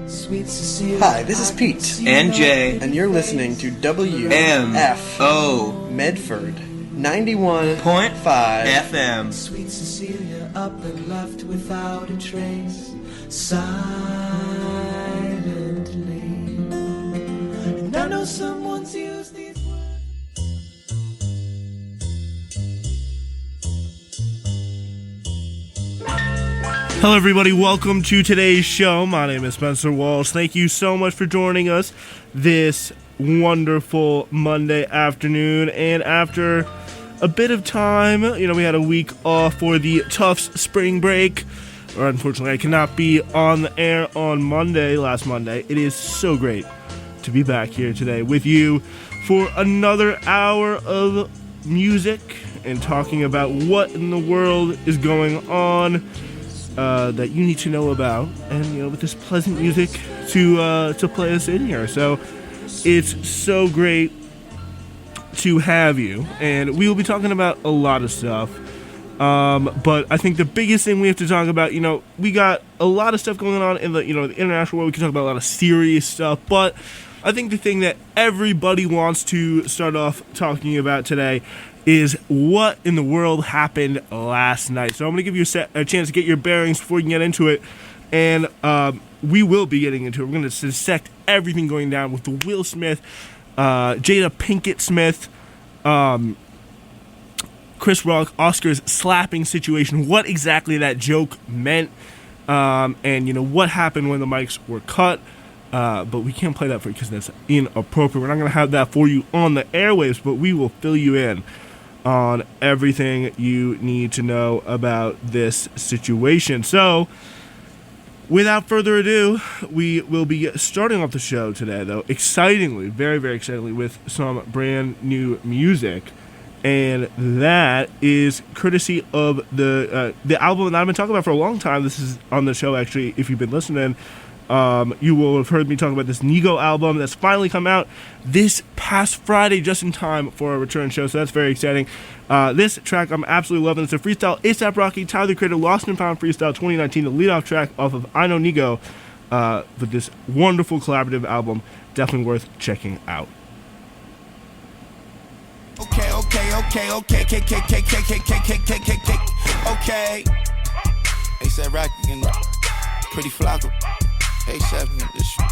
Hi, this is Pete. And Jay. And you're listening to WMFO Medford 91.5 FM. Sweet Cecilia up and left without a trace, silently. And I know someone's used these words. Hello everybody, welcome to today's show. My name is Spencer Walsh. Thank you so much for joining us this wonderful Monday afternoon. And after a bit of time, we had a week off for the Tufts spring break. Or unfortunately, I cannot be on the air on last Monday. It is so great to be back here today with you for another hour of music and talking about what in the world is going on that you need to know about, and with this pleasant music to play us in here. So it's so great to have you, and we will be talking about a lot of stuff. But I think the biggest thing we have to talk about, we got a lot of stuff going on in the the international world. We can talk about a lot of serious stuff, but I think the thing that everybody wants to start off talking about today is what in the world happened last night. So I'm going to give you a chance to get your bearings before you can get into it. And we will be getting into it. We're going to dissect everything going down with the Will Smith, Jada Pinkett Smith, Chris Rock, Oscar's slapping situation, what exactly that joke meant, and what happened when the mics were cut. But we can't play that for you because that's inappropriate. We're not going to have that for you on the airwaves, but we will fill you in on everything you need to know about this situation. So, without further ado, we will be starting off the show today, though, excitingly, very, very excitingly, with some brand new music. And that is courtesy of the album that I've been talking about for a long time. This is on the show, actually, if you've been listening. You will have heard me talk about this Nego album that's finally come out this past Friday, just in time for a return show, so that's very exciting. This track I'm absolutely loving. It's a freestyle ASAP Rocky, Tyler the Creator, Lost and Found Freestyle 2019, the lead-off track off of I Know Nego, with this wonderful collaborative album. Definitely worth checking out. Okay. ASAP Rocky and Pretty Flocko. ASAP in this shit.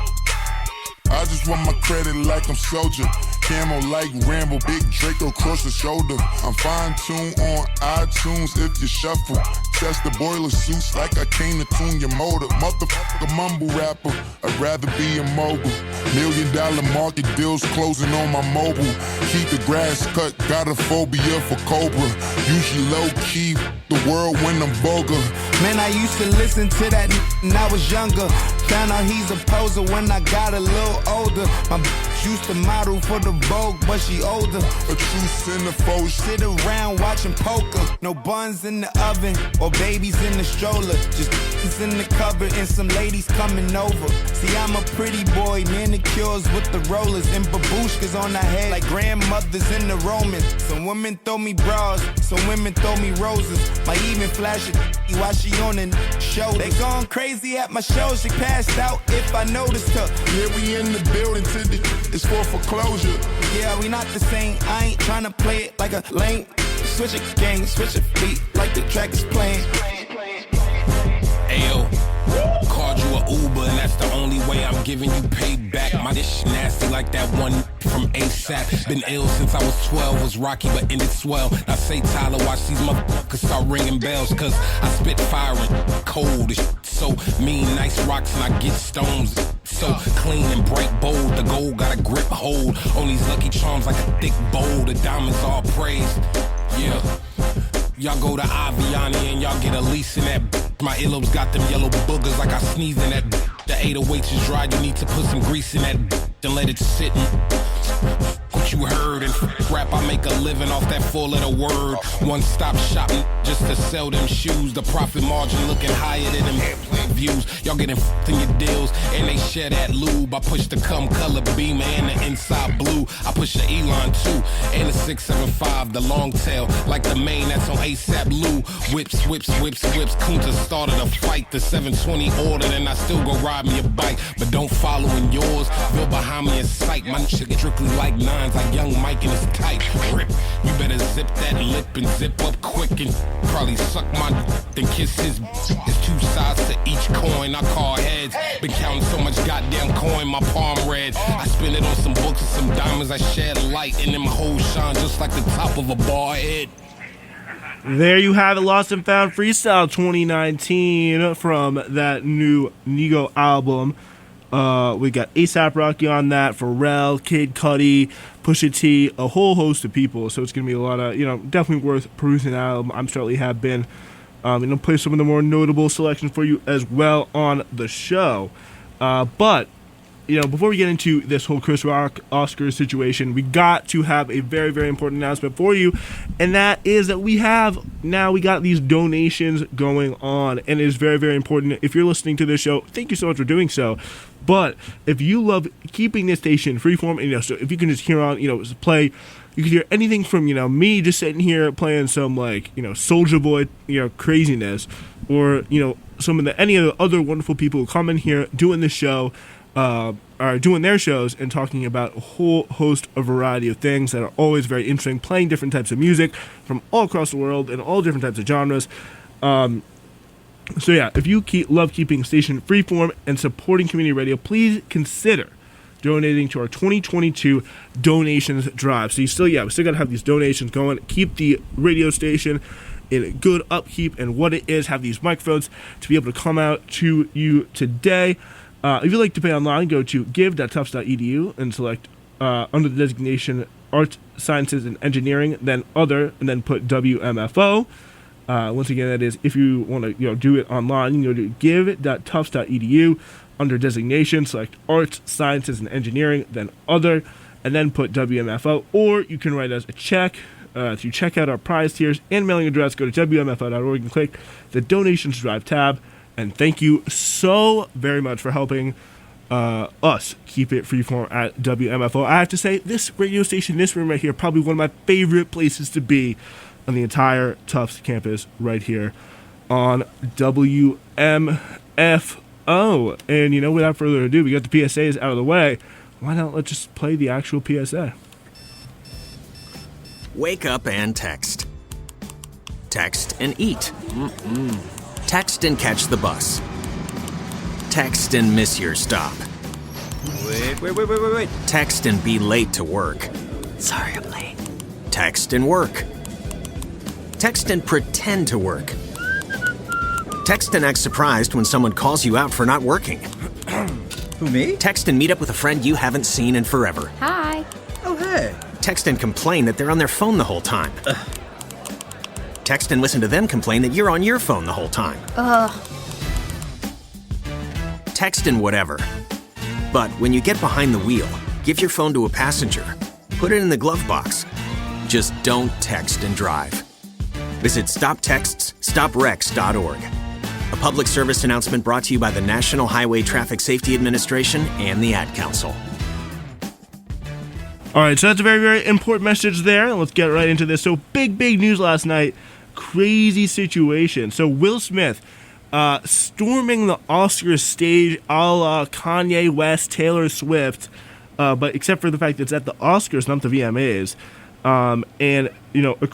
I just want my credit like I'm Soldier. Camo like Rambo, big Draco across the shoulder. I'm fine-tuned on iTunes if you shuffle. Test the boiler suits like I came to tune your motor. Motherfucker mumble rapper, I'd rather be a mogul. $1 million market deals closing on my mobile. Keep the grass cut, got a phobia for Cobra. Usually low-key, the world when I'm vulgar. Man, I used to listen to that when I was younger. Found out he's a poser when I got a little older. My used to model for the Vogue, but she older. A true centerfold. Sit around watching poker. No buns in the oven or babies in the stroller. Just in the cupboard and some ladies coming over. See, I'm a pretty boy, manicures with the rollers and babushkas on her head like grandmothers in the Romans. Some women throw me bras, some women throw me roses. Might even flash it while she on the show. They gone crazy at my show. She passed out if I noticed her. Yeah, we in the building till it's for foreclosure. Yeah, we not the same. I ain't tryna play it like a lame. Switch a gang, switch a beat like the track is playing. Ayo, called you a Uber and that's the only way I'm giving you payback. My dish nasty like that one from ASAP. Been ill since I was 12, was rocky but ended swell. Now say Tyler, watch these motherfuckers start ringing bells. Cause I spit fire and cold. It's so mean, nice rocks and I get stones. So clean and bright, bold. The gold got a grip hold on these lucky charms like a thick bowl. The diamonds all praised. Yeah. Y'all go to Aviani and y'all get a lease in that. My earlobes got them yellow boogers like I sneezed in that. The 808s is dry, you need to put some grease in that and let it sit. What what you heard. And rap, I make a living off that 4-letter word. One-stop shopping just to sell them shoes. The profit margin looking higher than them airplane views. Y'all getting in your deals, and they share that lube. I push the cum color beamer and the inside blue. I push the Elon too, and the 675, the long tail, like the main that's on ASAP Lou. Whips, whips, whips, whips. Kunta started a fight. The 720 ordered, and I still go ride me a bike. But don't follow in yours. Feel behind me in sight. My shit strictly like nines, like young Mike and his tight. Rip. You better zip that lip and zip up quick and probably suck my then kiss his. There's two sides to each coin. I call heads. Been counting so much goddamn coin, my palm red. I spend it on some books and some diamonds. I shed light, and them hoes shine just like the top of a bar head. There you have it, Lost and Found Freestyle 2019 from that new Nigo album. We got A$AP Rocky on that, Pharrell, Kid Cudi, Pusha T, a whole host of people. So it's going to be a lot of, definitely worth perusing that album. I'm certainly have been. Play some of the more notable selections for you as well on the show. But before we get into this whole Chris Rock Oscars situation, we got to have a very, very important announcement for you, and that is that we got these donations going on, and it is very, very important. If you're listening to this show, thank you so much for doing so. But if you love keeping this station freeform, so if you can just hear on, play, you can hear anything from, me just sitting here playing some Soulja Boy, craziness, or some of any of the other wonderful people who come in here doing the show. Are doing their shows and talking about a whole host of variety of things that are always very interesting, playing different types of music from all across the world and all different types of genres. If you love keeping station freeform and supporting community radio, please consider donating to our 2022 donations drive. So we still got to have these donations going, keep the radio station in good upkeep and what it is, have these microphones to be able to come out to you today. If you'd like to pay online, go to give.tufts.edu and select under the designation Arts, Sciences, and Engineering, then Other, and then put WMFO. Once again, that is if you want to do it online, you can go to give.tufts.edu under designation, select Arts, Sciences, and Engineering, then Other, and then put WMFO. Or you can write us a check. To check out our prize tiers and mailing address, go to WMFO.org and click the Donations Drive tab. And thank you so very much for helping us keep it freeform at WMFO. I have to say, this radio station, this room right here, probably one of my favorite places to be on the entire Tufts campus right here on WMFO. And, without further ado, we got the PSAs out of the way. Why not let's just play the actual PSA? Wake up and text. Text and eat. Text and catch the bus. Text and miss your stop. Wait. Text and be late to work. Sorry, I'm late. Text and work. Text and pretend to work. Text and act surprised when someone calls you out for not working. Who, me? Text and meet up with a friend you haven't seen in forever. Hi. Oh, hey. Text and complain that they're on their phone the whole time. Text and listen to them complain that you're on your phone the whole time. Text and whatever. But when you get behind the wheel, give your phone to a passenger. Put it in the glove box. Just don't text and drive. Visit StopTextsStopWrecks.org. A public service announcement brought to you by the National Highway Traffic Safety Administration and the Ad Council. All right, so that's a very, very important message there. Let's get right into this. So big news last night. Crazy situation. So Will Smith storming the Oscars stage a la Kanye West, Taylor Swift, but except for the fact that it's at the Oscars, not the VMAs, and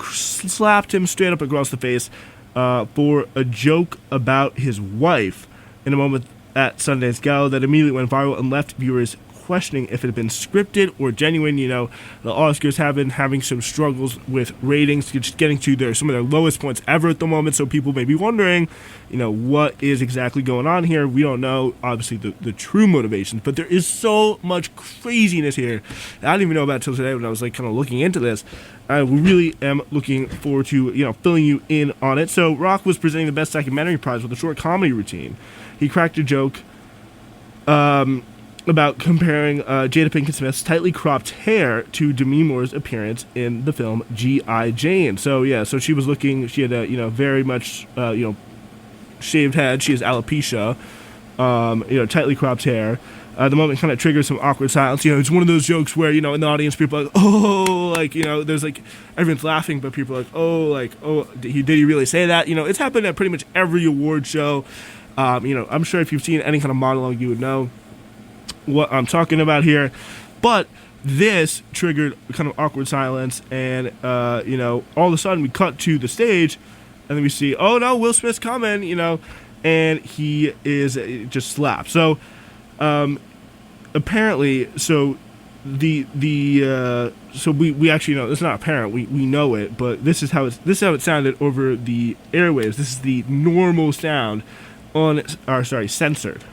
slapped him straight up across the face for a joke about his wife in a moment at Sundance Gala that immediately went viral and left viewers questioning if it had been scripted or genuine. The Oscars have been having some struggles with ratings, just getting to some of their lowest points ever at the moment, so people may be wondering, what is exactly going on here. We don't know, obviously, the true motivations, but there is so much craziness here. I didn't even know about it until today when I was kind of looking into this. I really am looking forward to, filling you in on it. So Rock was presenting the Best Documentary Prize with a short comedy routine. He cracked a joke about comparing Jada Pinkett Smith's tightly cropped hair to Demi Moore's appearance in the film G.I. Jane. So yeah, so she was looking, she had a, very much, shaved head. She has alopecia, tightly cropped hair. The moment kind of triggers some awkward silence. It's one of those jokes where, in the audience, people are like, oh, there's everyone's laughing, but people are oh, did he really say that? It's happened at pretty much every award show. I'm sure if you've seen any kind of monologue, you would know what I'm talking about here. But this triggered kind of awkward silence, and, all of a sudden we cut to the stage, and then we see, oh no, Will Smith's coming, and he is just slapped. So, apparently, so so we actually know it's not apparent. We know it, but this is how it sounded over the airwaves. This is the normal sound censored.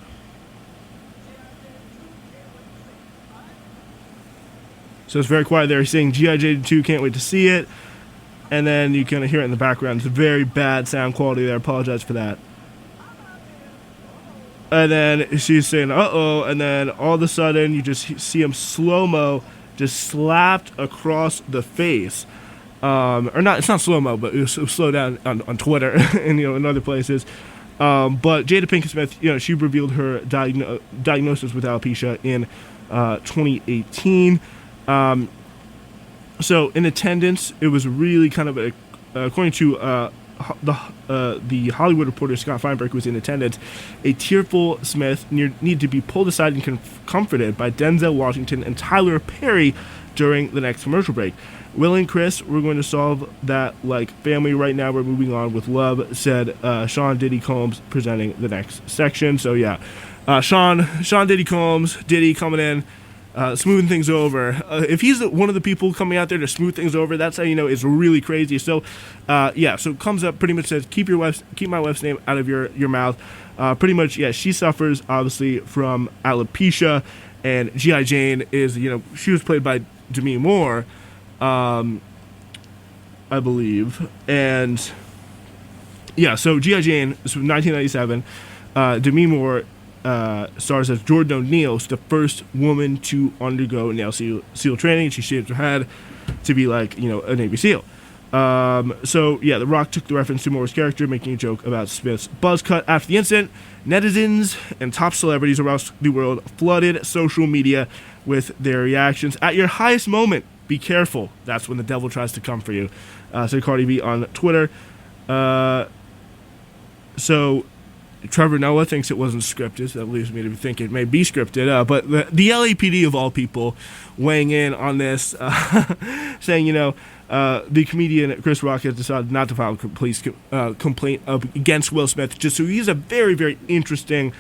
So it's very quiet there. He's saying G.I. Jane 2, can't wait to see it, and then you kind of hear it in the background. It's a very bad sound quality there. I apologize for that. And then she's saying, uh-oh, and then all of a sudden you just see him slow-mo just slapped across the face. Or not, it's not slow-mo, but it was slow down on Twitter and, in other places. But Jada Pinkett Smith, she revealed her diagnosis with alopecia in 2018. So in attendance, it was really kind of according to the Hollywood Reporter Scott Feinberg, who was in attendance, a tearful Smith needed to be pulled aside and comforted by Denzel Washington and Tyler Perry during the next commercial break. Will and Chris, we're going to solve that like family right now. We're moving on with love, said Sean Diddy Combs, presenting the next section. So yeah, Sean Diddy Combs, Diddy coming in, smoothing things over. If he's one of the people coming out there to smooth things over, that's how you know it's really crazy. So, so it comes up, pretty much says, keep my wife's name out of your mouth. Pretty much, yeah, she suffers obviously from alopecia, and G.I. Jane is, she was played by Demi Moore, I believe, and yeah, so G.I. Jane is from 1997. Demi Moore stars as Jordan O'Neal, the first woman to undergo nail SEAL training. She shaved her head to be like, a Navy SEAL. So, yeah, The Rock took the reference to Moore's character, making a joke about Smith's buzz cut. After the incident, netizens and top celebrities around the world flooded social media with their reactions. At your highest moment, be careful. That's when the devil tries to come for you, said Cardi B on Twitter. So Trevor Noah thinks it wasn't scripted, so that leaves me to think it may be scripted. But the LAPD, of all people, weighing in on this, saying, the comedian Chris Rock has decided not to file a police complaint against Will Smith. Just so he has a very, very interesting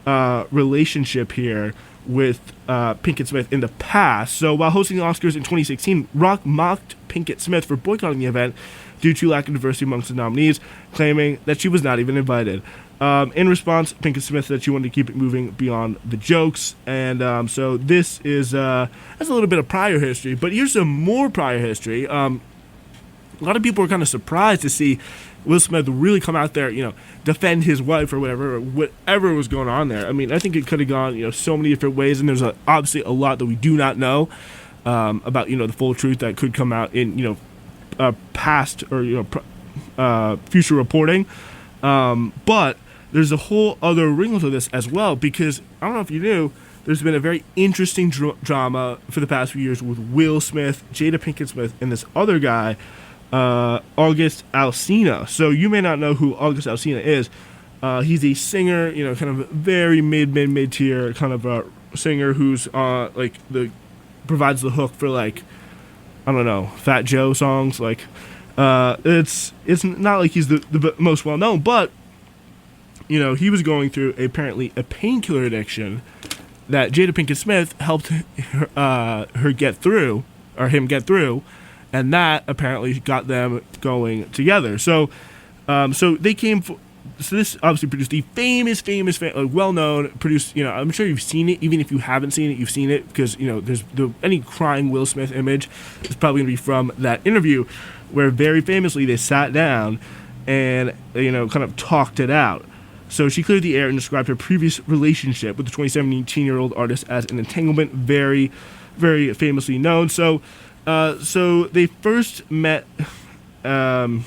relationship here with Pinkett Smith in the past. So while hosting the Oscars in 2016, Rock mocked Pinkett Smith for boycotting the event due to lack of diversity amongst the nominees, claiming that she was not even invited. In response, Pinkett Smith said she wanted to keep it moving beyond the jokes. And so this is that's a little bit of prior history. But here's some more prior history. A lot of people were kind of surprised to see Will Smith really come out there, defend his wife or whatever was going on there. I mean, I think it could have gone, so many different ways. And there's obviously a lot that we do not know about, the full truth that could come out in, past or, future reporting. But there's a whole other wrinkle to this as well, because I don't know if you knew, there's been a very interesting drama for the past few years with Will Smith, Jada Pinkett Smith, and this other guy, August Alsina. So you may not know who August Alsina is. He's a singer, kind of very mid tier kind of a singer who's provides the hook for I don't know, Fat Joe songs. It's not like he's the most well known, but he was going through apparently a painkiller addiction that Jada Pinkett Smith helped her get through, or him get through, and that apparently got them going together. So they came. So this obviously produced the famous, well-known, produced. I'm sure you've seen it. Even if you haven't seen it, you've seen it because there's any crying Will Smith image is probably going to be from that interview, where very famously they sat down and kind of talked it out. So she cleared the air and described her previous relationship with the 27-year-old artist as an entanglement, very, very famously known. So they first met at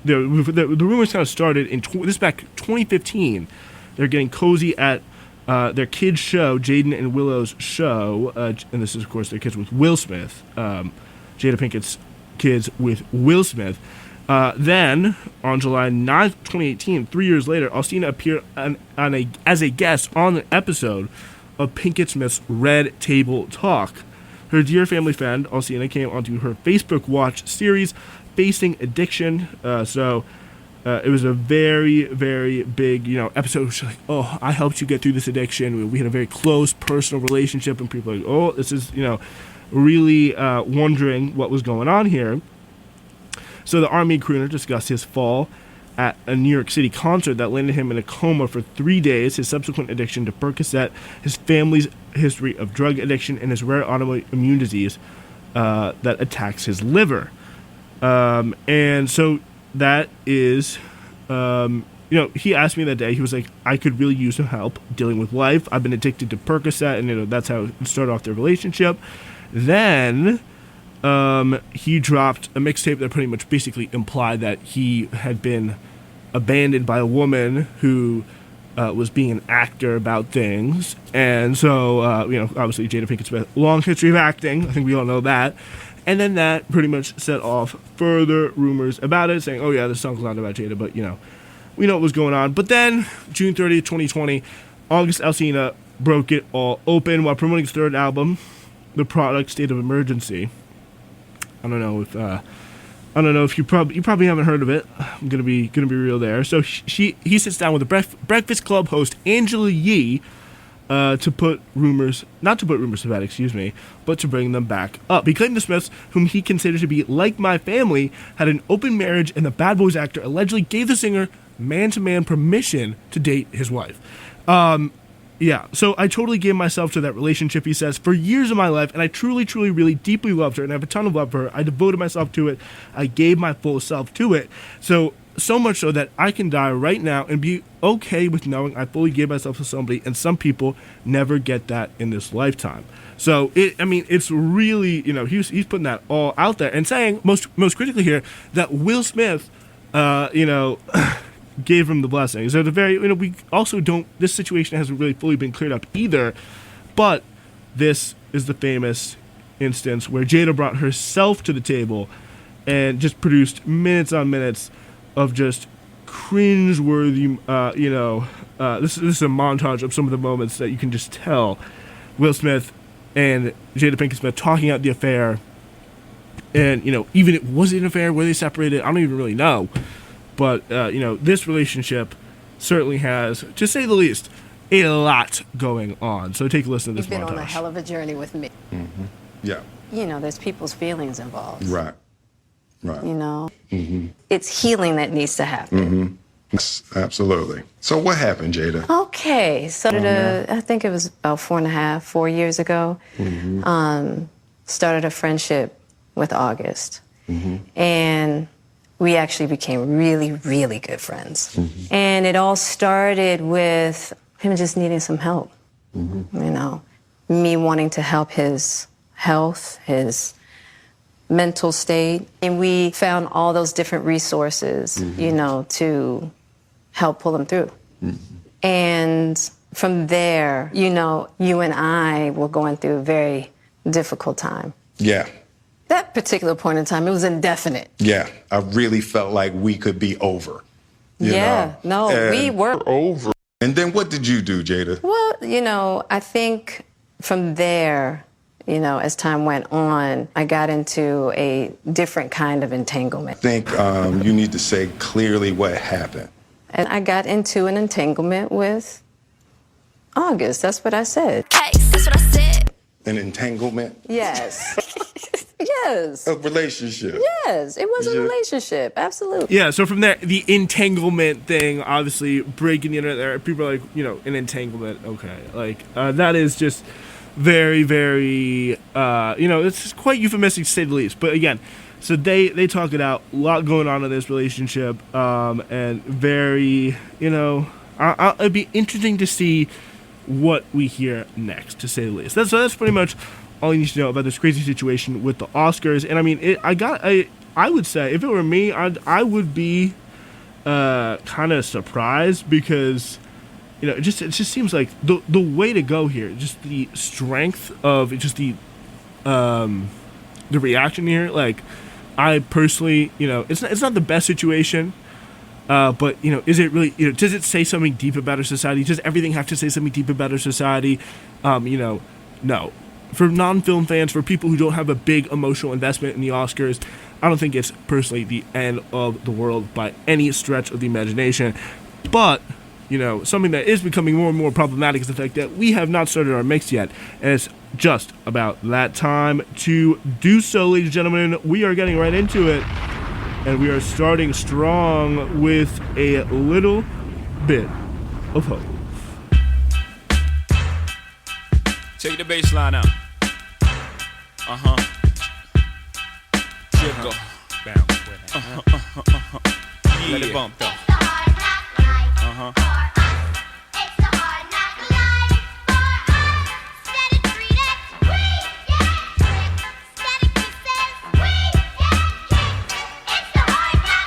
the rumors kind of started in this back 2015. They're getting cozy at their kids' show, Jaden and Willow's show, and this is of course their kids with Will Smith, Jada Pinkett's kids with Will Smith. Then, on July 9th, 2018, 3 years later, Alsina appeared as a guest on an episode of Pinkett Smith's Red Table Talk. Her dear family friend, Alsina, came onto her Facebook Watch series, Facing Addiction. It was a very, very big, episode. She's like, oh, I helped you get through this addiction. We had a very close personal relationship, and people are like, oh, this is, really wondering what was going on here. So the R&B crooner discussed his fall at a New York City concert that landed him in a coma for 3 days, his subsequent addiction to Percocet, his family's history of drug addiction, and his rare autoimmune disease that attacks his liver. And so that is, he asked me that day, he was like, I could really use some help dealing with life. I've been addicted to Percocet, and that's how it started off their relationship. Then he dropped a mixtape that pretty much basically implied that he had been abandoned by a woman who was being an actor about things. And so, obviously Jada Pinkett Smith, long history of acting. I think we all know that. And then that pretty much set off further rumors about it, saying, oh yeah, this song's not about Jada, but, we know what was going on. But then, June 30th, 2020, August Alsina broke it all open while promoting his third album, the product State of Emergency. I don't know if you probably haven't heard of it. I'm gonna be real there. So he sits down with the Breakfast Club host Angela Yee not to put rumors to bed, but to bring them back up. He claimed the Smiths, whom he considered to be like my family, had an open marriage, and the Bad Boys actor allegedly gave the singer man-to-man permission to date his wife. Yeah, so I totally gave myself to that relationship, he says, for years of my life, and I truly, truly, really deeply loved her, and I have a ton of love for her. I devoted myself to it. I gave my full self to it. So much so that I can die right now and be okay with knowing I fully gave myself to somebody, and some people never get that in this lifetime. So, it's really, he's putting that all out there and saying, most critically here, that Will Smith, gave him the blessing. So we also this situation hasn't really fully been cleared up either, but this is the famous instance where Jada brought herself to the table and just produced minutes on minutes of just cringeworthy, this is a montage of some of the moments that you can just tell Will Smith and Jada Pinkett Smith talking out the affair, and, even it wasn't an affair, where they separated, I don't even really know. But, this relationship certainly has, to say the least, a lot going on. So take a listen to this montage. You've been on a hell of a journey with me. Mm-hmm. Yeah. There's people's feelings involved. Right. Mm-hmm. It's healing that needs to happen. Mm-hmm. Yes, absolutely. So what happened, Jada? Okay, so I think it was about 4 years ago. Mm-hmm. Started a friendship with August. Mm-hmm. And we actually became really, really good friends. Mm-hmm. And it all started with him just needing some help. Mm-hmm. Me wanting to help his health, his mental state. And we found all those different resources, to help pull him through. Mm-hmm. And from there, you and I were going through a very difficult time. Yeah. That particular point in time, it was indefinite. Yeah, I really felt like we could be over. We were over. And then what did you do, Jada? Well, I think from there, as time went on, I got into a different kind of entanglement. I think you need to say clearly what happened. And I got into an entanglement with August. That's what I said. Hey, that's what I said. An entanglement? Yes. Yes. A relationship. Yes, it was a relationship. Absolutely. Yeah, so from there, the entanglement thing, obviously, breaking the internet there, people are like, an entanglement, okay. That is just very, very, it's quite euphemistic to say the least. But again, So they talk it out. A lot going on in this relationship, and very, it'd be interesting to see what we hear next, to say the least. That's pretty much all you need to know about this crazy situation with the Oscars. And I mean, I would say if it were me, I would be kind of surprised, because it just seems like the way to go here, just the strength of just the reaction here. Like, I personally, it's not the best situation, but is it really? Does it say something deep about our society? Does everything have to say something deep about our society? No. For non-film fans, for people who don't have a big emotional investment in the Oscars, I don't think it's personally the end of the world by any stretch of the imagination. But, something that is becoming more and more problematic is the fact that we have not started our mix yet. And it's just about that time to do so, ladies and gentlemen. We are getting right into it. And we are starting strong with a little bit of hope. Take the bass line out. Jiggle. Bounce with it. Yeah. Let it bump though.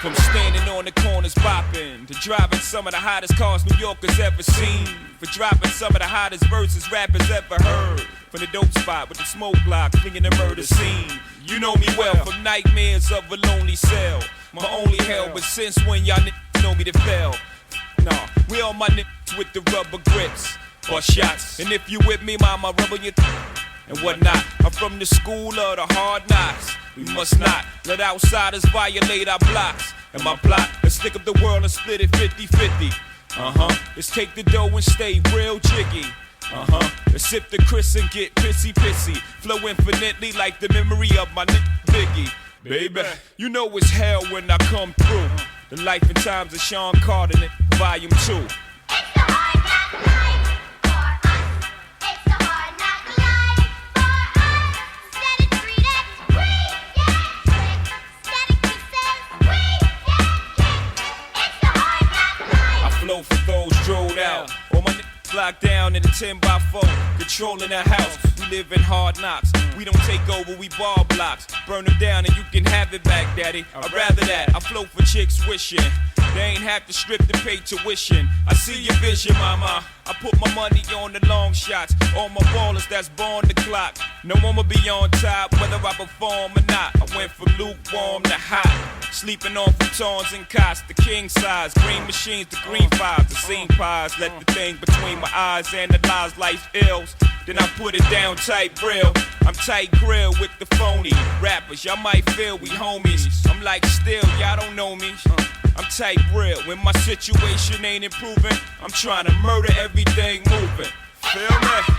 From standing on the corners bopping to driving some of the hottest cars New Yorkers ever seen, for dropping some of the hottest verses rappers ever heard, from the dope spot with the smoke block flinging the murder scene. You know me well from nightmares of a lonely cell, my only hell. But since when y'all niggas know me to fail? Nah, we all my niggas with the rubber grips or shots. And if you with me, mama, rub on your and whatnot. I'm from the school of the hard knocks. We must not let outsiders violate our blocks. And my plot is stick up the world and split it 50-50. Let's take the dough and stay real jiggy. Let's sip the Chris and get pissy. Flow infinitely like the memory of my nigga Biggie. Baby, you know it's hell when I come through. The life and times of Sean Carter, volume 2. For those drilled out, all my niggas locked down in a 10x4, controlling the house. We live in hard knocks. We don't take over, we ball blocks. Burn them down and you can have it back, daddy. I'd rather that. I flow for chicks wishing they ain't have to strip to pay tuition. I see your vision, mama. I put my money on the long shots. All my ballers that's born the clock. No one will be on top, whether I perform or not. I went from lukewarm to hot. Sleeping on futons and cots, the king size. Green machines, the green fives, the scene pies. Let the thing between my eyes analyze life's ills. Then I put it down tight grill. I'm tight grill with the phony rappers. Y'all might feel we homies. I'm like still, y'all don't know me. I'm tight real. When my situation ain't improving, I'm trying to murder everything moving. Feel me?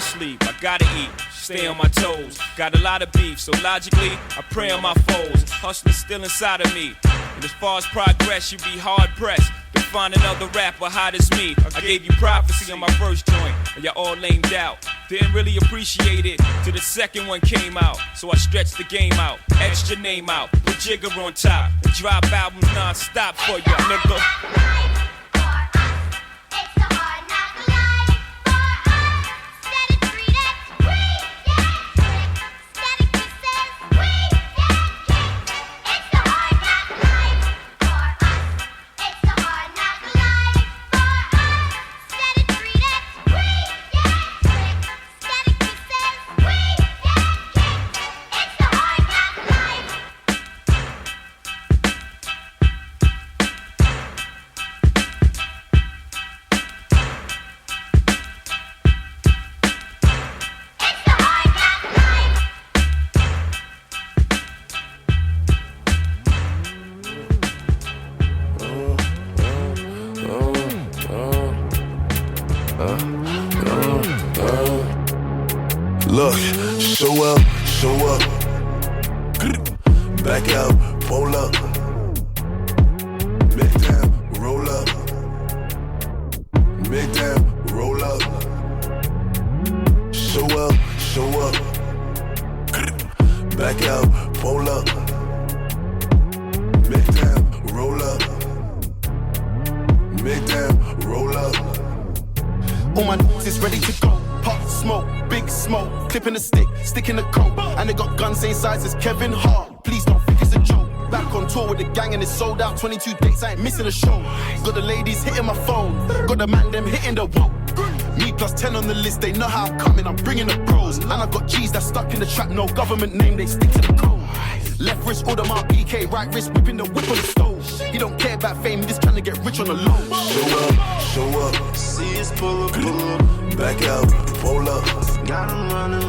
Sleep, I gotta eat, stay on my toes. Got a lot of beef, so logically, I pray on my foes. Hustling still inside of me, and as far as progress, you be hard pressed to find another rapper hot as me. I gave you prophecy on my first joint, and y'all all lamed out. Didn't really appreciate it till the second one came out. So I stretched the game out, etched your name out, put Jigger on top, and drop albums non-stop for ya, nigga. back out, pull up. Make down, roll up. Make down, roll up. Show up, show up. Back out, pull up. Make down, roll up. Make down, roll up. All my n***s is ready to go. Pop smoke, big smoke, clipping a stick, sticking a coat. And they got guns same size as Kevin Hart. Please don't think it's a joke. Back on tour with the gang and it's sold out. 22 dates, I ain't missing a show. Got the ladies hitting my phone, got the man them hitting the whoa. Me plus 10 on the list, they know how I'm coming, I'm bringing the pros. And I got G's that's stuck in the trap, no government name, they stick to the code. Left wrist, order my PK, right wrist, whipping the whip on the stove. He don't care about fame, he just trying to get rich on the low. Show up, see us pull up. Back out, pull up. Got him running.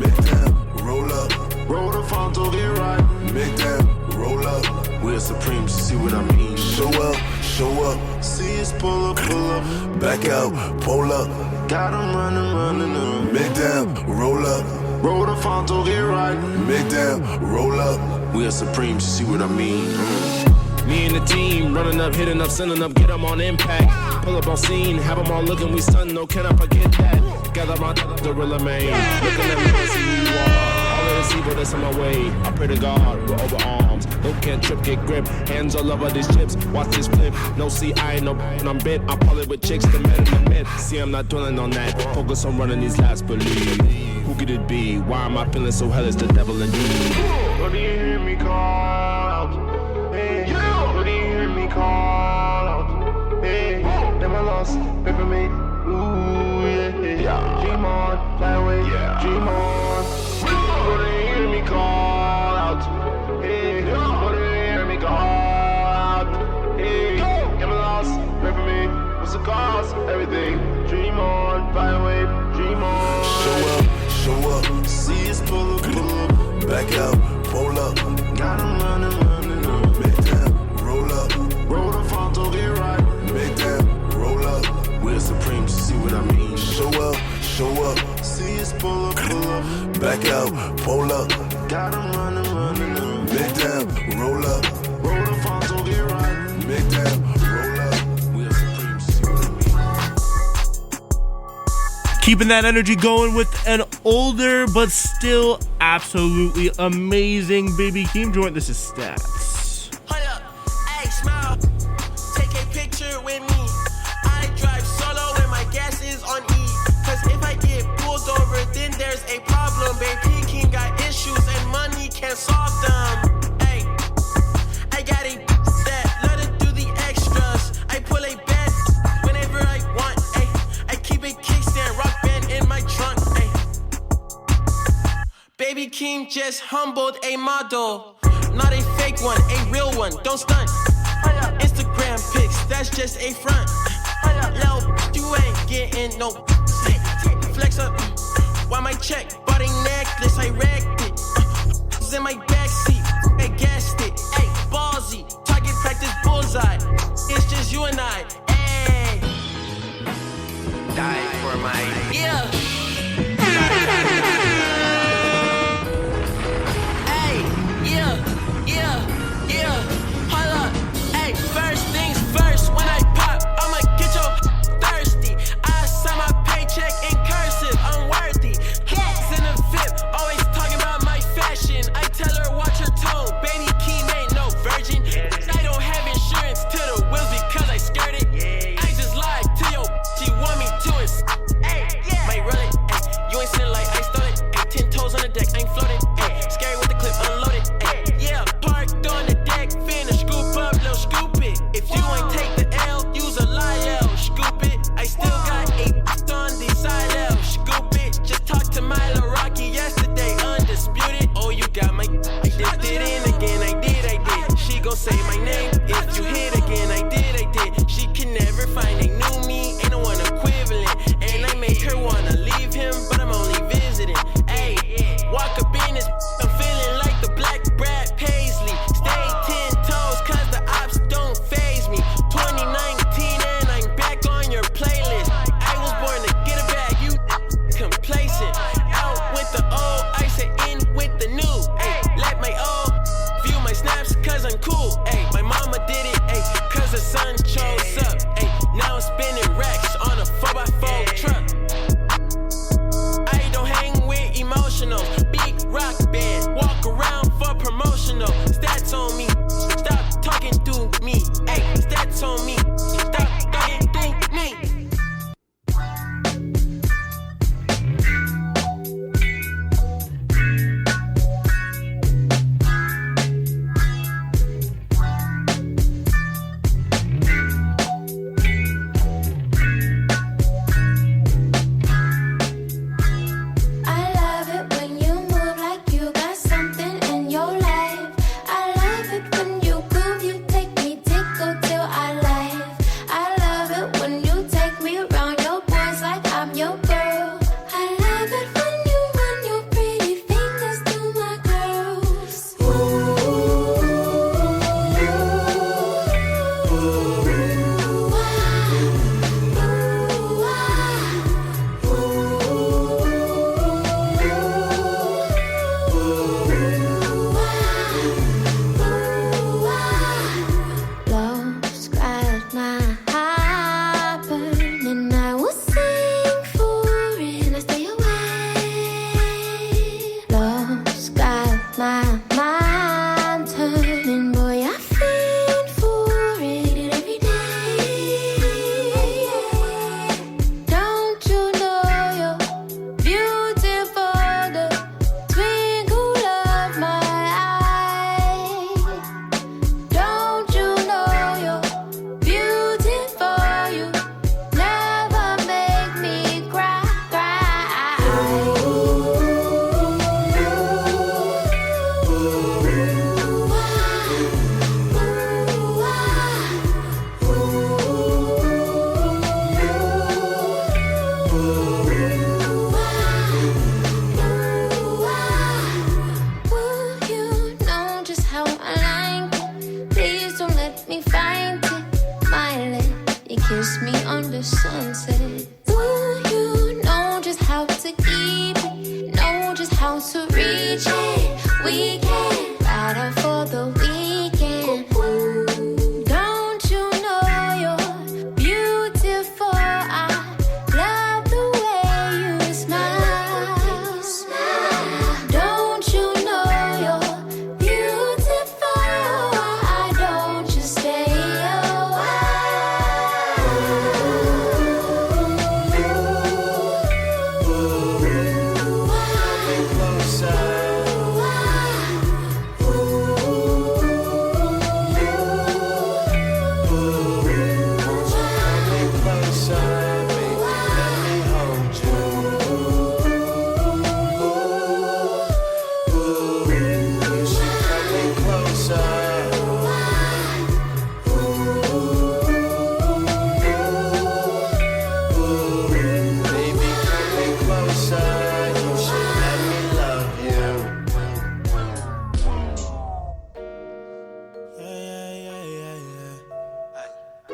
Make down, roll up. Roll the front to get right. Make down, roll up. We're supreme, see what I mean. Show up, see us pull up. Back out, pull up. Got him running. Make down, roll up. Roll the front to get right. Make down, roll up. We're supreme, see what I mean. Me and the team, running up, hitting up, sending up, get them on impact. Pull up on scene, have them all looking, we stun, no, can I forget that? Gather my gorilla man, looking at me, see who you are. All of this evil that's on my way, I pray to God, we're over arms. No can't trip, get grip, hands all over these chips, watch this flip. No, see, I ain't no, I'm bit, I pull it with chicks, the man in the mid. See, I'm not dwelling on that, focus on running these laps, believe. Who could it be? Why am I feeling so hell? It's the devil in me. What do you hear me call out? Hey, what do you hear me call out? Hey, never lost, pay for me. Ooh, yeah. Dream on, fly away, dream on. What do you hear me call out? Hey, what do you hear me call out? Hey, never lost, pay for me. What's the cost? Everything. Dream on, fly away, dream on. Show up, see us pull up. Back out, pull up. Got him running. Make down, roll up. Roll the front to get right. Make down, roll up. We're supreme, see what I mean. Show up, see us pull up. Back out, pull up. Got him running. Make down, roll up. Roll the front to get right. Make down, roll up. We're supreme, see what I mean. Keeping that energy going with an older but still absolutely amazing Baby Keem joint. This is Stats. Hold up, hey, smile. Take a picture with me. I drive solo when my gas is on E. Cause if I get pulled over, then there's a problem. Baby Keem got issues and money can't solve them. Hey, I got a that let her do the extras. I pull a bed whenever I want. Hey, I keep a kickstand, rock band in my trunk. Hey. Baby Keem just humbled a model. Not a fake one, a real one, don't stunt. Instagram pics, that's just a front. Lil, you ain't getting no flex up. Why my check, bought a necklace, I wrecked it. It's in my backseat, I gassed it. Ay, ballsy, target practice bullseye. It's just you and I, ay. Die for my, yeah. First things first, when I pop, I'ma get your thirsty. I sign my paycheck in cursive, unworthy. He's in a VIP, always talking about my fashion. I tell her watch her tone, Baby Keem ain't no virgin. I don't have insurance to the wheels because I skirted. I just lied to your she want me to it. Might roll it, you ain't seen it like I stole it. 10 toes on the deck, I ain't floating. Scary with the clip unloaded. Yeah, parked on the deck, finna scoop up, little scoop it. If you ain't take the L, use a Lyle, scoop it. I still got 8 on the side L, scoop it. Just talked to Milo Rocky yesterday, undisputed. Oh, you got my, I dipped it in again, I did. She gon' say my name, if you hit again, I did. She can never find a new me, ain't no one equivalent. And I make her wanna leave him, but I'm only visiting. Ayy, walk up in this, I'm feeling like the black Brad Paisley. Stay 10 toes, cause the ops don't faze me. 2019 and I'm back on your playlist. I was born to get a bag, you complacent. Out with the old, I say in with the new. Ay, let my old Just me under sunset. Ooh, you know just how to keep it, know just how to reach it. We can ride out for the weekend. Don't you know you're beautiful? I love the way you smile. Don't you know you're beautiful? I don't just stay a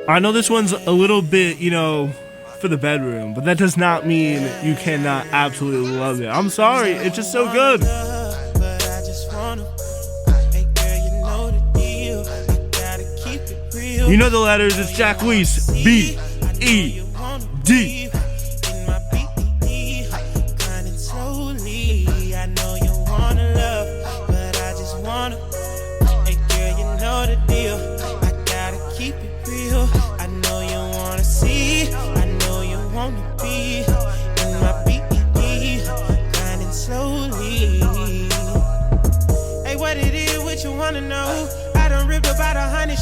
I know this one's a little bit, for the bedroom, but that does not mean you cannot absolutely love it. I'm sorry, it's just so good. You know the letters, it's Jack Weiss, B-E-D.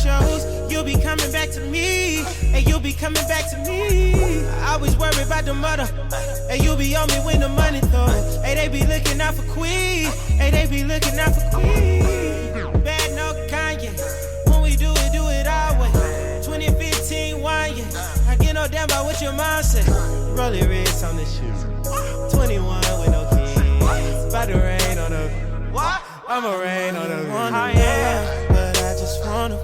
Shows. You'll be coming back to me, and you'll be coming back to me. I always worry about the mother, and you'll be on me when the money throw. Hey, they be looking out for Queen, hey, they be looking out for Queen. Bad no Kanye, when we do it our way. 2015 wine, yeah. I get no damn about what your mom said. Rolling wrist on the shoes, 21 with no kids. About to rain on the, what? I'ma rain on the, oh yeah. But I just wanna.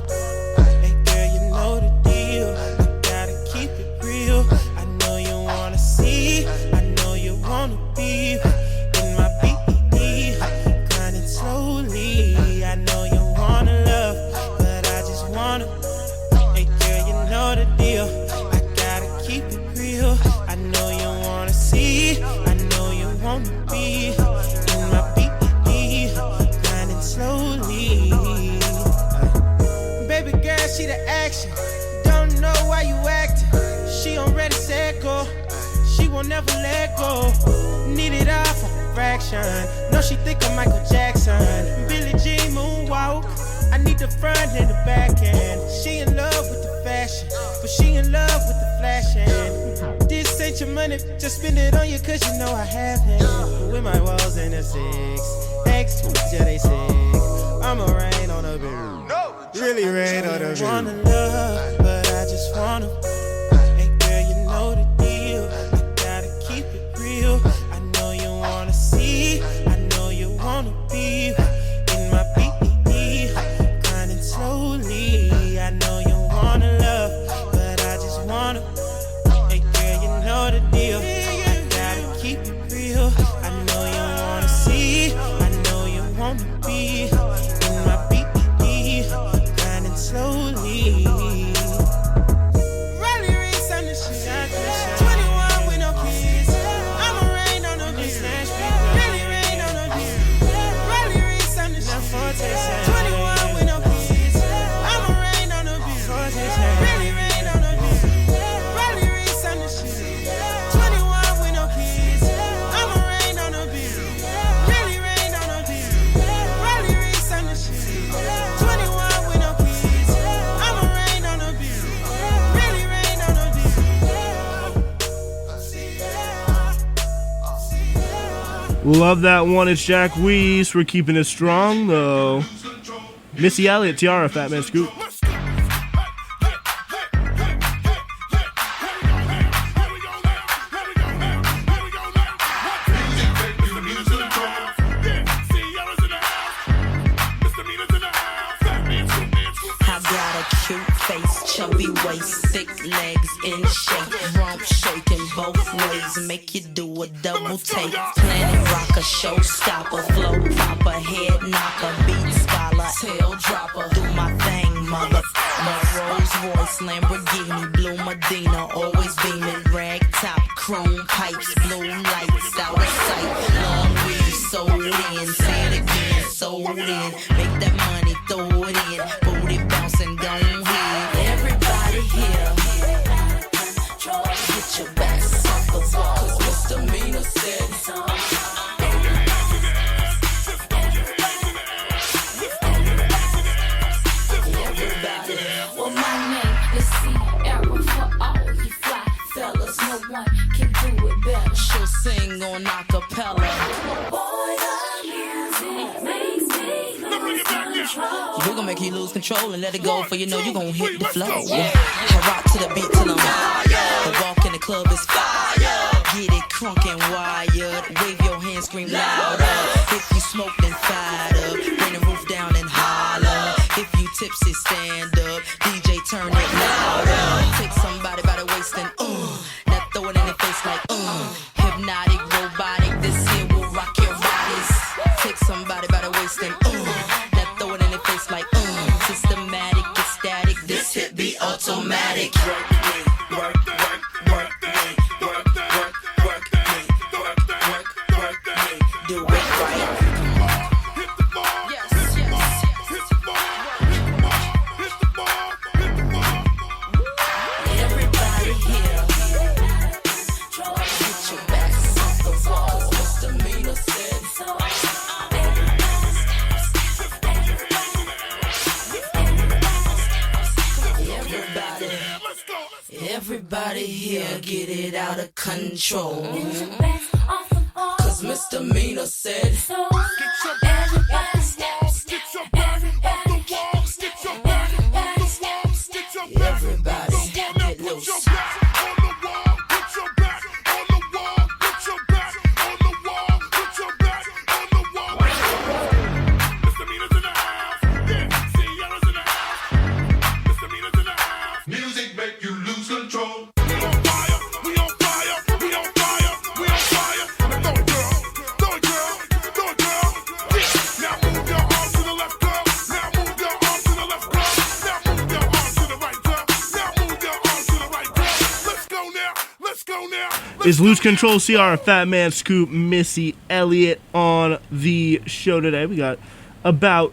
Never let go. Need it all for a fraction. No, she think I'm Michael Jackson. Billie Jean moonwalk. I need the front and the back end. She in love with the fashion, but she in love with the flashing. This ain't your money, just spend it on you cause you know I have it. With my walls in the six, X, yeah they sick. I'ma rain on a bill. Really rain on a bill. I wanna love, but I just wanna. Hey girl, you know the deal. I know you wanna see, I know you wanna be in my BED, grinding slowly. I know you wanna love, but I just wanna. Hey girl, you know the deal. I gotta keep it real. I know you wanna see, I know you wanna be in my BED, grinding slowly. Rolling wrist on the shit. 21 with no kids. Really rain on the beat. Rolling wrist on the shit. 21 with no kids. I'ma rain on the beat. Really rain on the beat. Rolling wrist on the shit. 21 with no kids. I'ma rain on the beat. Really rain on the beat. Rolling wrist on the shit. 21 with no kids. I'ma rain on the beat. Really rain on the beat. Love that one. It's Jack Weiss. We're keeping it strong, though. Missy Elliott, Tiara, Fat Man Scoop. I got a cute face, chubby waist, thick legs in shape, rump shaking both ways, make you do a double take. Planet rocker, showstopper, flow popper, head knocker, beat scholar, tail dropper. Do my thing, mother. My Rolls Royce, Lamborghini, blue Medina, always beaming, rag top, chrome pipes, blue lights, out of sight. Long weed, sold in, say it again, sold in. Make that money, throw it in, booty bouncing, don't hit. Everybody here, get your backs off the wall, 'cause misdemeanor said so. Well, my name is Sierra for all you fly fellas. No one can do it better. She'll sing on acapella. Boy, the music makes me lose control. We gon' make you lose control and let it go, for you know you gon' hit the flow. Yeah. I rock to the beat till I'm high. The walk in the club is fire. Get it crunk and wired. Wave your hands, scream louder. If you smoke, then fired up. Bring the roof down and holler. If you tipsy, stand up. DJ, turn it louder. Take somebody by the waist and now throw it in the face like hypnotic, robotic. This here will rock your bodies. Take somebody by the waist and now throw it in the face like systematic, ecstatic. This hit be automatic. Do it right. Everybody here, get your backs off the wall, 'cause misdemeanor said so. Everybody here, get it out of control. 'Cause misdemeanor said so. Everybody steps, everybody steps, everybody steps, Everybody get loose. Music make you lose control. Is Lose Control CR, Fat Man Scoop, Missy Elliott on the show today. We got about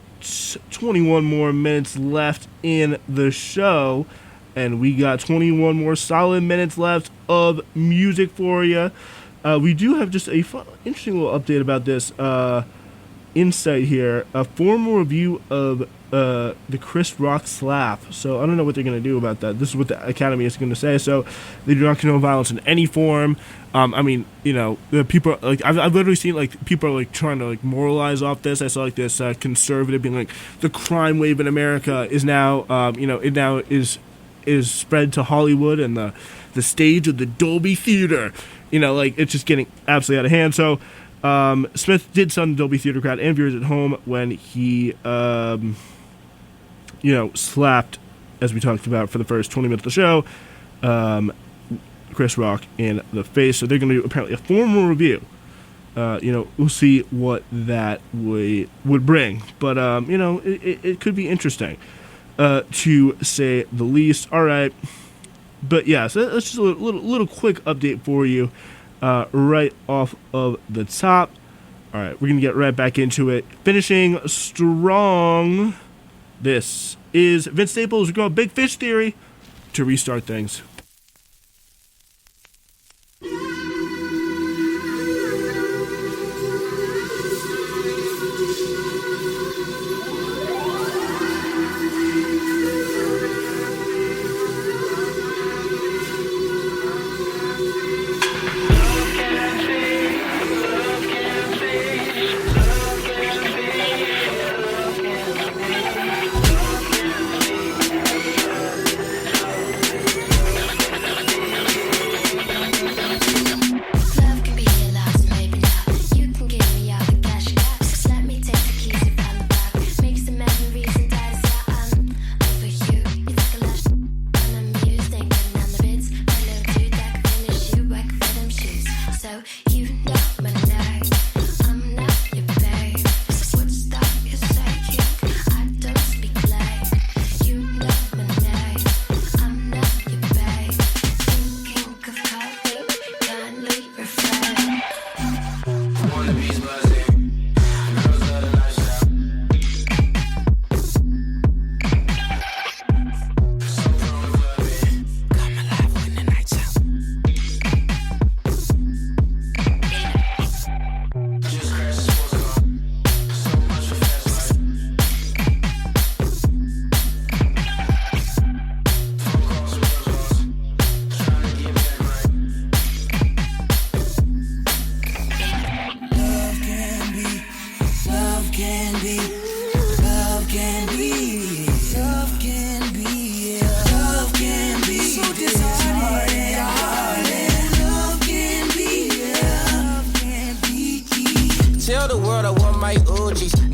21 more minutes left in the show, and we got 21 more solid minutes left of music for you. We do have just a fun, interesting little update about this insight here. A formal review of the Chris Rock slap. So I don't know what they're going to do about that. This is what the Academy is going to say. So they do not condone violence in any form. I mean, you know, the people like I've literally seen like people are like trying to like moralize off this. I saw like this conservative being like the crime wave in America is now you know, it now is spread to Hollywood and the stage of the Dolby Theater. You know, like it's just getting absolutely out of hand. So Smith did stun the Dolby Theater crowd and viewers at home when he you know, slapped, as we talked about for the first 20 minutes of the show, Chris Rock in the face. So they're going to do apparently a formal review. You know, we'll see what that would bring. But, you know, it could be interesting, to say the least. All right. But, yeah, so that's just a little quick update for you right off of the top. All right, we're going to get right back into it. Finishing strong. This is Vince Staples. We're going Big Fish Theory to restart things.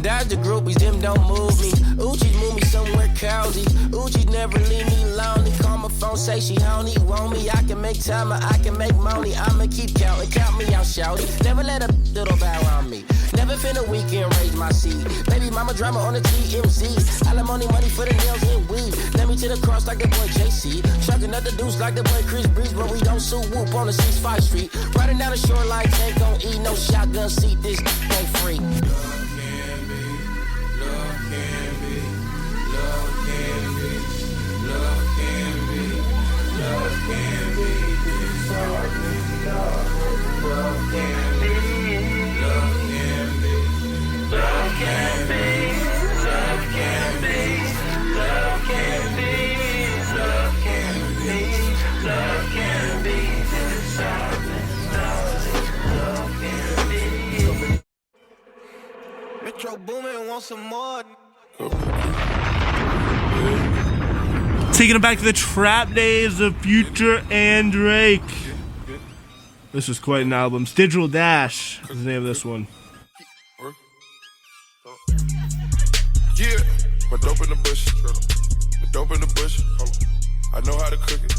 Dodge the groupies, them don't move me. Uchi's move me somewhere cozy. Uchi never leave me lonely. Call my phone, say she honey, want me. I can make time or I can make money. I'ma keep counting, count me out, shouty. Never let a little bow on me. Never finna weekend raise my seed. Baby mama drama on the TMZ. Alimony money for the nails and weed. Let me to the cross like the boy JC. Chucking up the deuce like the boy Chris Breeze. But we don't sue whoop on the 6-5 street. Riding down the shoreline, can't gon' eat no shotgun seat. This ain't free. Metro Boomin want some more. Taking it back to the trap days of Future and Drake. This is quite an album. Digital Dash is the name of this one. Yeah, my dope in the bush. My dope in the bush. I know how to cook it.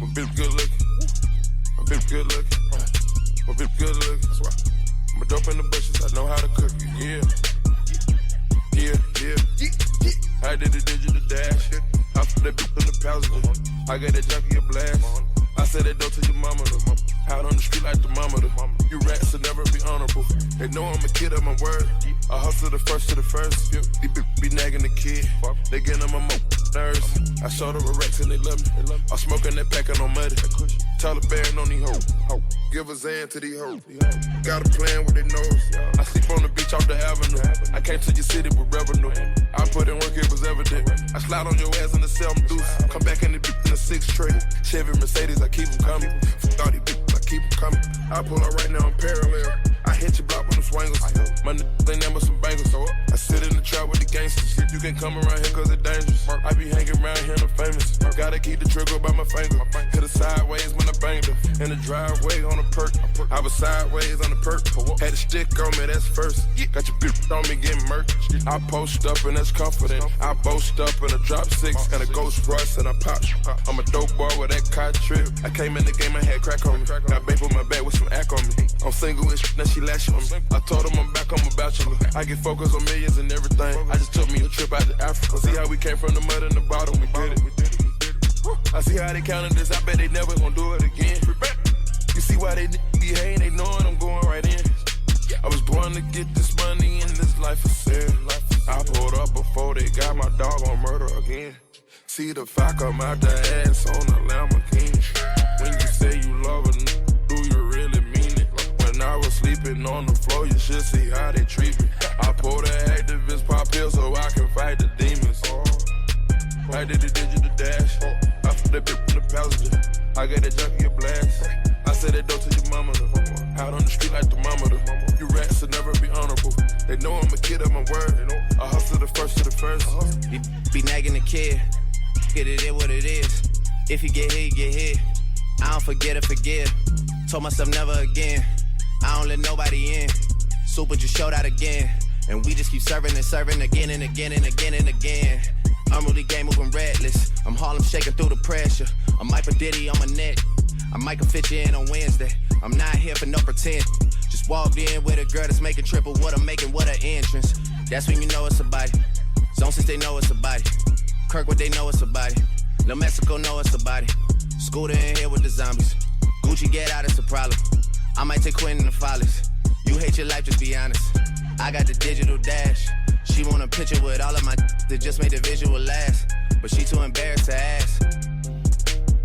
My bitch good looking. My bitch good looking. My bitch good looking. That's why. My dope in the bushes. I know how to cook it. Yeah. I did the digital dash. I put that bitch in the passenger. I got that junkie a blast. I said that dope to your mama. Out on the street like the mama. You rats will never be honorable. They know I'm a kid of my word. I hustle the first to the first. These bitch be nagging the kid. They getting on my nerves. I showed them a Rex and they love me. I'm smoking that pack on muddy. Taliban on these hoes. Give a Zan to these hoes. Got a plan with their nose. I sleep on the beach off the avenue. I came to your city with revenue. I put in work, it was evident. I slide on your ass in the cell, I'm deuce. Come back in the bitch in the 6 tray. Chevy Mercedes, I keep them coming. Fuck all these bitches, I keep them coming. I pull up right now, I'm parallel. I hit your block with them swangles. My niggas ain't never some bangles. So I sit in the trap with the gangsters. You can come around here cause it's dangerous. I be hanging around here and I'm famous. Gotta keep the trigger by my finger. Hit her sideways when I banged her. In the driveway on a perk. I was sideways on the perk. Had a stick on me, that's first. Got your bitch on me getting murked. I post up and that's confident. I boast up and I drop 6 and a Ghost Rush and I pop. I'm a dope boy with that cot trip. I came in the game, I had crack on me. Got babe on my back with some act on me. I'm single and now she lashing on me. I told him I'm back, I'm a bachelor. I get focused on millions and everything. I just took me a trip out to Africa. See how we came from the mud in the bottom, we did it. I see how they counted this, I bet they never gonna do it again. You see why they be hating, they knowing I'm going right in. I was born to get this money in this life of sin. I pulled up before they got my dog on murder again. See the fire come out the ass on the Lamborghini. When you say you love a do you really mean it? When I was sleeping on the floor, you should see how they treat me. I pulled an activist pop pill so I can fight the demons. I did the digital dash. I put that bitch in the passenger. I got that junkie a blast. I said that dope to your mama. Out on the street like the mama. You rats will never be honorable. They know I'm a kid of my word. I hustle the first to the first. Be nagging the kid. Get it in what it is. If you get hit, you get hit. I don't forget or forgive. Told myself never again. I don't let nobody in. Super just showed out again. And we just keep serving and serving again and again and again and again. I'm really game moving reckless. I'm Harlem shaking through the pressure. I'm Michael Diddy on my neck. I might can fit you in on Wednesday. I'm not here for no pretend. Just walked in with a girl that's making triple what I'm making, what an entrance. That's when you know it's a body. Zone since they know it's a body. Kirkwood, they know it's a body. New Mexico know it's a body. Scooter in here with the zombies. Gucci get out, it's a problem. I might take Quentin the Follies. You hate your life, just be honest. I got the digital dash. She want a picture with all of my that just made the visual last. But she too embarrassed to ask.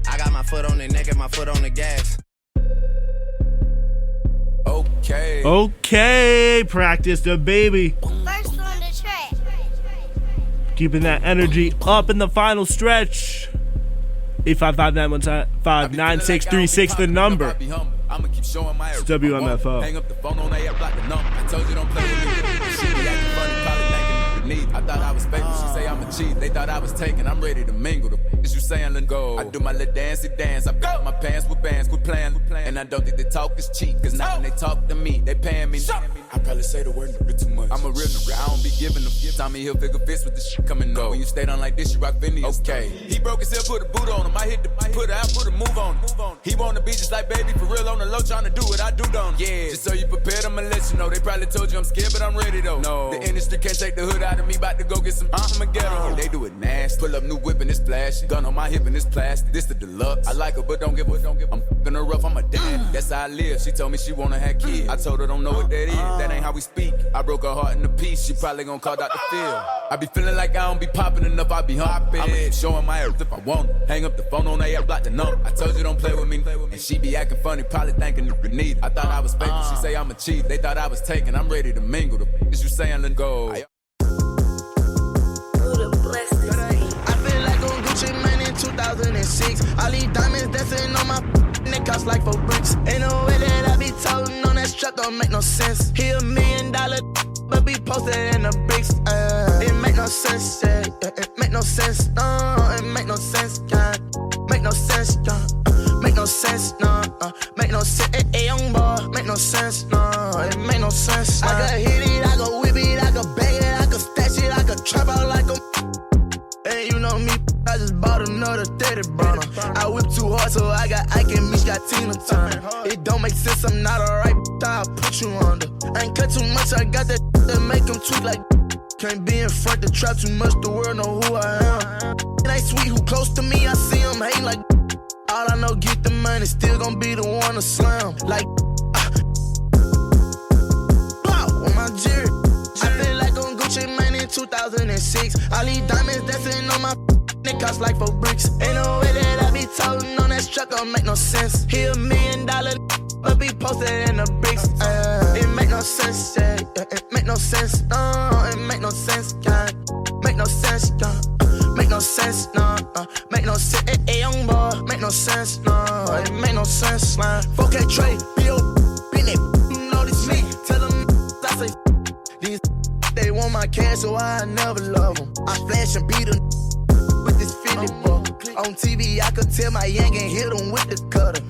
I got my foot on the neck and my foot on the gas. Okay, practice the baby. First on the track. Keeping that energy up in the final stretch. 855-915-9636, the number. I'ma keep showing my It's WMFO. Hang up the phone on that block the number. I told you don't play with me. She be acting funny, probably thinking the need. I thought I was faking. She say I'm a cheat. They thought I was taking. I'm ready to mingle. The is you saying let go. I do my little dancey dance. I got my pants with bands. Quit playing. And I don't think the talk is cheap. Cause now when they talk to me, they paying me. I probably say the word too much. I'm a real nigga, I don't be giving them. Tommy Hilfiger fits with this shit coming up. When you stay down like this, you rock Phineas. Okay. He broke his hip, put a boot on him. I hit the put out, put a move on him. He wanna be just like baby, for real on the low, trying to do what I do, don't. Yeah. Just so you prepared, I'ma let you know. They probably told you I'm scared, but I'm ready though. No. The industry can't take the hood out of me. About to go get some Armageddon. They do it nasty. Pull up new whip and it's flashy. Gun on my hip and it's plastic. This the deluxe. I like her, but don't give a. I'm fucking her rough. I'm a dad. That's how I live. She told me she wanna have kids. I told her don't know what that is. That ain't how we speak. I broke her heart into piece. She probably gonna call Dr. Phil. I be feeling like I don't be popping enough. I be hopping. I'ma keep showing my ass if I want it. Hang up the phone on her, block the number. I told you don't play with me. And she be acting funny, probably thinking you need it. I thought I was faking. She say I'm a cheat. They thought I was taking. I'm ready to mingle. The is you saying let go. I feel like on Gucci Mane in 2006. All these diamonds dancing on my neck cost like 4 bricks. Ain't no way that I be toting on that strap, don't make no sense. He $1 million, but be posted in the bricks. It make no sense, yeah. It make no sense, no. It make no sense, yeah. Make no sense, yeah. Make no sense, no. Make no sense, hey, young boy. Make no sense, no. It make no sense. I could hit it, I could whip it, I could bang it, I could stash it, I could trap out like a. And you know me, I just bought another 30 burner. I whip too hard, so I got Ike and Mitch got Tina Turner. It don't make sense, I'm not alright, I'll put you under. I ain't cut too much, I got that that make them tweak like. Can't be in front, the trap too much, the world know who I am. It ain't sweet, who close to me, I see them hating like. All I know, get the money, still gon' be the one to slam. Like, blow on my jerry. I feel like on Gucci Mane in 2006. All these diamonds dancing on my neck cost like 4 bricks. Ain't no way that I be toting on that strap, don't make no sense. He $1 million, but be posted in the bricks. It make no sense, yeah. It make no sense, no. It make no sense, yeah. Make no sense, yeah. Make no sense, no. Make no sense, hey, young boy. Make no sense, no. It make no sense, man. 4K trade, B.O. Bennett, you know this me. Tell them I say these they want my cash, so I never love them. I flash and beat them with this Philly buck. On TV, I could tell my yank and hit them with the cutter.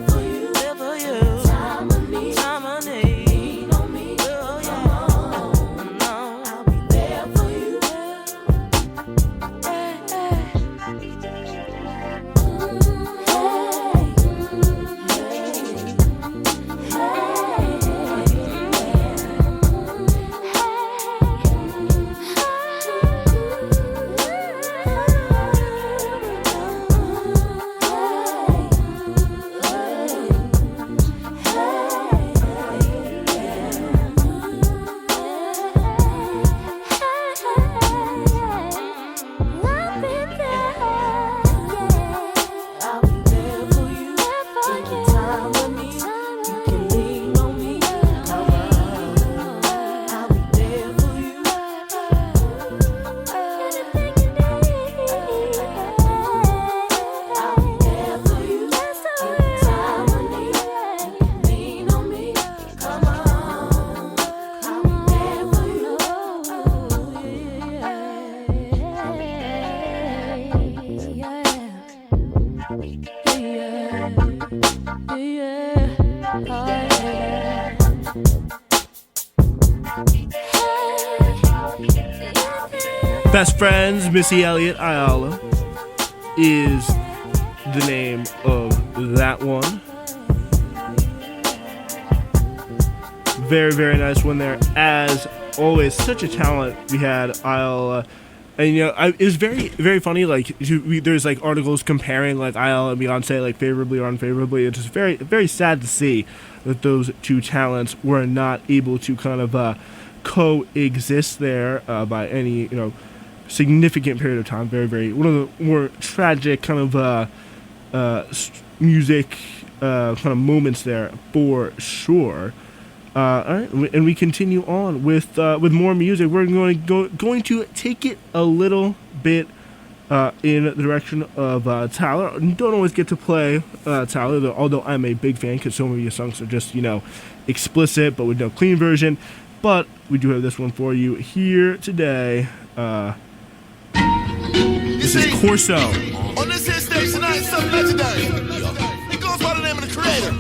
For you. Best Friends, Missy Elliott, Ayala is the name of that one. Very, very nice one there. As always, such a talent we had, Ayala. And, you know, it was very, very funny. Like, there's, like, articles comparing, like, Ayala and Beyonce, like, favorably or unfavorably. It's just very, very sad to see that those two talents were not able to kind of coexist there by any, you know, significant period of time. Very, very, one of the more tragic kind of music kind of moments there for sure. All right, and we continue on with more music. We're going to take it a little bit in the direction of Tyler. Don't always get to play Tyler, although I'm a big fan because so many of your songs are just, you know, explicit but with no clean version. But we do have this one for you here today. This is Corso. On this here stage tonight, something legendary. It goes by the name of the creator.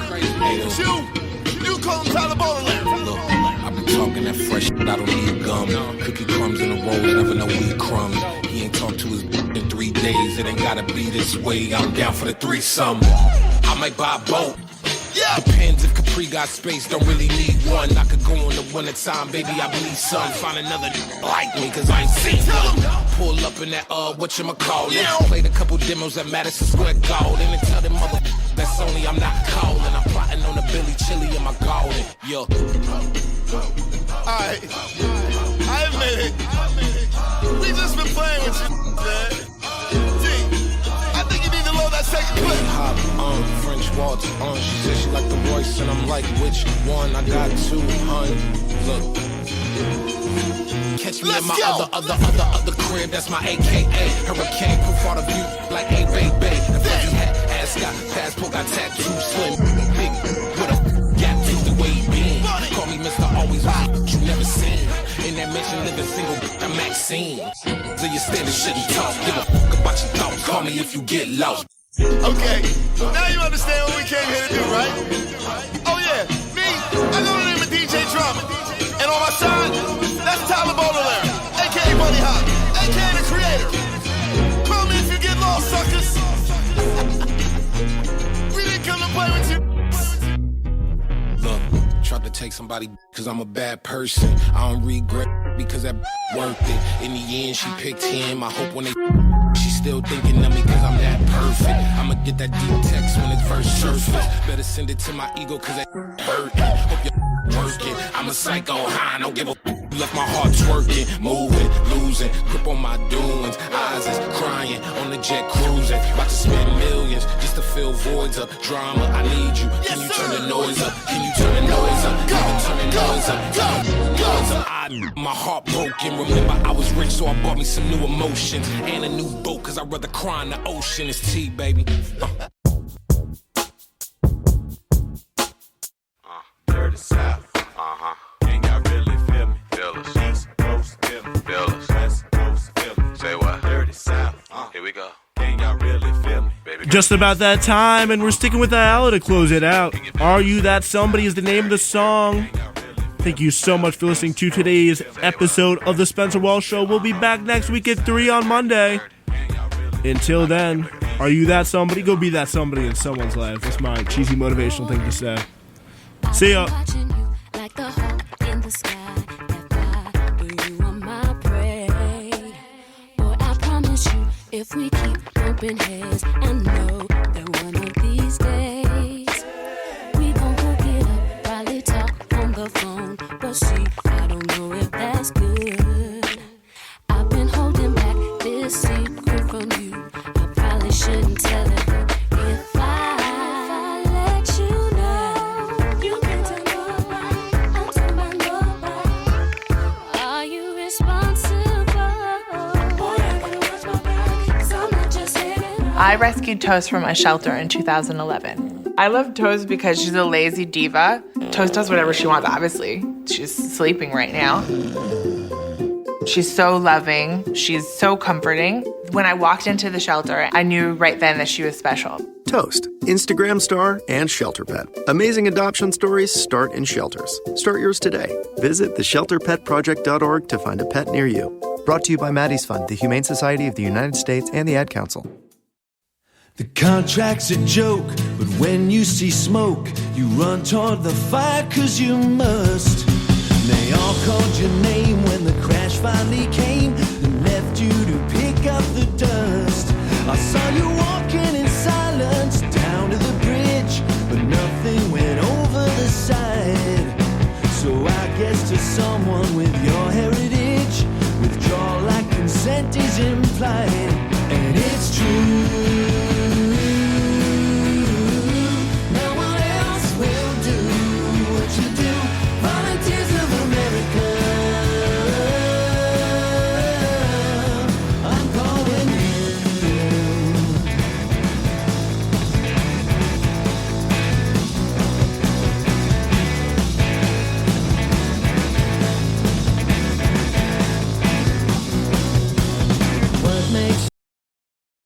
You call him Tyler Boland. Look, I've been talking that fresh shit, I don't need gum. Cookie crumbs in the rolls, never know weed crumbs. He ain't talked to his in 3 days, it ain't gotta be this way. I'm down for the threesome. I might buy a boat. Depends if Capri got space, don't really need one. I could go on the one at a time, baby, I believe some. Find another like me, cause I ain't seen one. Pull up in that, whatchamacallit. Played a couple demos at Madison Square Garden. And tell them mother that's only I'm not calling. I'm plotting on the Billy Chili in my garden. Yo. Alright, I admit it. We just been playing with you, man. I think you need to load that second clip. Hop on French waltz on. She said she like the voice, and I'm like, which one? I got two, hun. Look. Catch me in my other crib, that's my AKA. Hurricane, proof all the view, like hey, baby. The fuzzy hat, ass got passport, got tattoo, slim, big, with a gap tooth, the way he been. Call me Mr. Always Right, you never seen. In that mansion, living single, I'm Maxine. So you stand and shouldn't talk, give a fuck about your thoughts. Call me if you get lost. Okay, now you understand what we came here to do, right? Oh yeah, me, I go to the name of DJ Drama. And on my side, that's Tyler Boland, a.k.a. Buddy Hop, a.k.a. the creator. Call me if you get lost, suckers. We didn't come to play with you. Look, tried to take somebody cause I'm a bad person. I don't regret because that worth it. In the end, she picked him. I hope when they she's still thinking of me cause I'm that perfect. I'ma get that deep text when it's first surface. Better send it to my ego cause that hurt. Hope you're working. I'm a psycho high, don't give a left my heart twerking, moving, losing, grip on my doings, eyes is crying, on the jet cruising, about to spend millions, just to fill voids up, drama, I need you, can you turn the noise up, can you turn the noise up, can you turn the noise up, my heart broken, remember I was rich so I bought me some new emotions, and a new boat cause I'd rather cry in the ocean, it's tea baby. Dirty South, ain't got really feel me. Feel us. East Coast, feel me. Feel us. West Coast, feel me. Say what? Dirty South, here we go. Ain't got really feel me. Baby. Just about that time, and we're sticking with Ayala to close it out. Are You That Somebody is the name of the song. Thank you so much for listening to today's episode of The Spencer Walsh Show. We'll be back next week at 3 on Monday. Until then, are you that somebody? Go be that somebody in someone's life. That's my cheesy motivational thing to say. See ya. Like the hawk in the sky, you are my prey. Boy, I promise you, if we keep bumping heads, I know that one of these days we gon' hook it up, probably talk on the phone. But see, I don't know if that's good. I've been holding back this secret from you. I probably shouldn't tell it. If I let you know, you can tell nobody. I'm talking about nobody. Are you responsible? Boy, I gotta watch my back, 'cause I'm not just hanging out. I rescued Toast from a shelter in 2011. I love Toast because she's a lazy diva. Toast does whatever she wants, obviously. She's sleeping right now. She's so loving. She's so comforting. When I walked into the shelter, I knew right then that she was special. Toast, Instagram star and shelter pet. Amazing adoption stories start in shelters. Start yours today. Visit theshelterpetproject.org to find a pet near you. Brought to you by Maddie's Fund, the Humane Society of the United States, and the Ad Council. The contract's a joke, but when you see smoke, you run toward the fire 'cause you must. They all called your name when the crash finally came and left you to pick up the dust. I saw you walking in silence down to the bridge, but nothing went over the side. So I guess to someone with your heritage, withdrawal like consent is implied. And it's true,